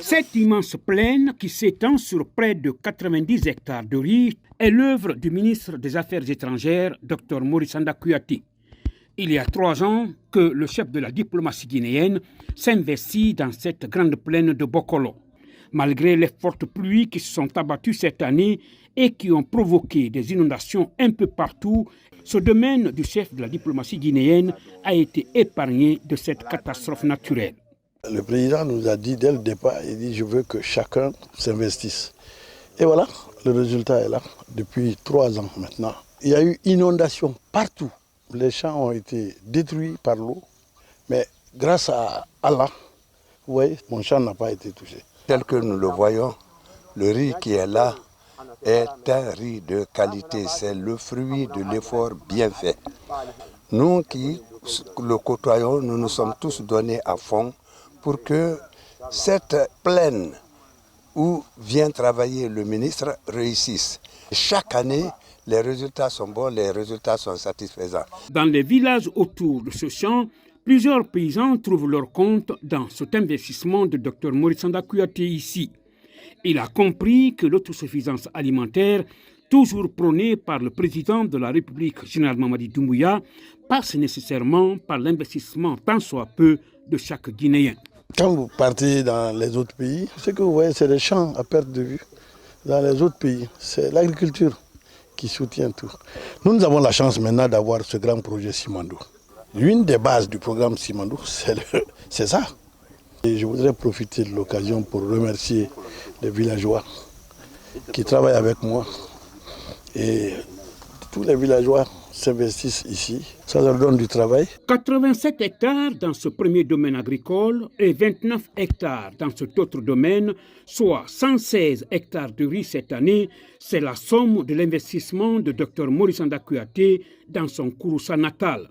Cette immense plaine qui s'étend sur près de 90 hectares de riz est l'œuvre du ministre des Affaires étrangères, Dr Maurice Sanda Kouyaté. Il y a 3 ans que le chef de la diplomatie guinéenne s'investit dans cette grande plaine de Bokolo. Malgré les fortes pluies qui se sont abattues cette année et qui ont provoqué des inondations un peu partout, ce domaine du chef de la diplomatie guinéenne a été épargné de cette catastrophe naturelle. Le président nous a dit dès le départ, il dit je veux que chacun s'investisse. Et voilà, le résultat est là depuis 3 ans maintenant. Il y a eu inondation partout. Les champs ont été détruits par l'eau, mais grâce à Allah, vous voyez, mon champ n'a pas été touché. Tel que nous le voyons, le riz qui est là est un riz de qualité. C'est le fruit de l'effort bien fait. Nous qui le côtoyons, nous nous sommes tous donnés à fond pour que cette plaine où vient travailler le ministre réussisse. Chaque année, les résultats sont bons, les résultats sont satisfaisants. Dans les villages autour de ce champ, plusieurs paysans trouvent leur compte dans cet investissement de Dr Maurice Sanda Kouyaté ici. Il a compris que l'autosuffisance alimentaire, toujours prônée par le président de la République, général Mamadi Doumbouya, passe nécessairement par l'investissement tant soit peu de chaque Guinéen. Quand vous partez dans les autres pays, ce que vous voyez, c'est des champs à perte de vue. Dans les autres pays, c'est l'agriculture qui soutient tout. Nous avons la chance maintenant d'avoir ce grand projet Simandou. L'une des bases du programme Simandou, c'est ça. Et je voudrais profiter de l'occasion pour remercier les villageois qui travaillent avec moi. Et tous les villageois s'investissent ici, ça leur donne du travail. 87 hectares dans ce premier domaine agricole et 29 hectares dans cet autre domaine, soit 116 hectares de riz cette année, c'est la somme de l'investissement de Dr Maurice Sanda Kouyaté dans son Kouroussa natal.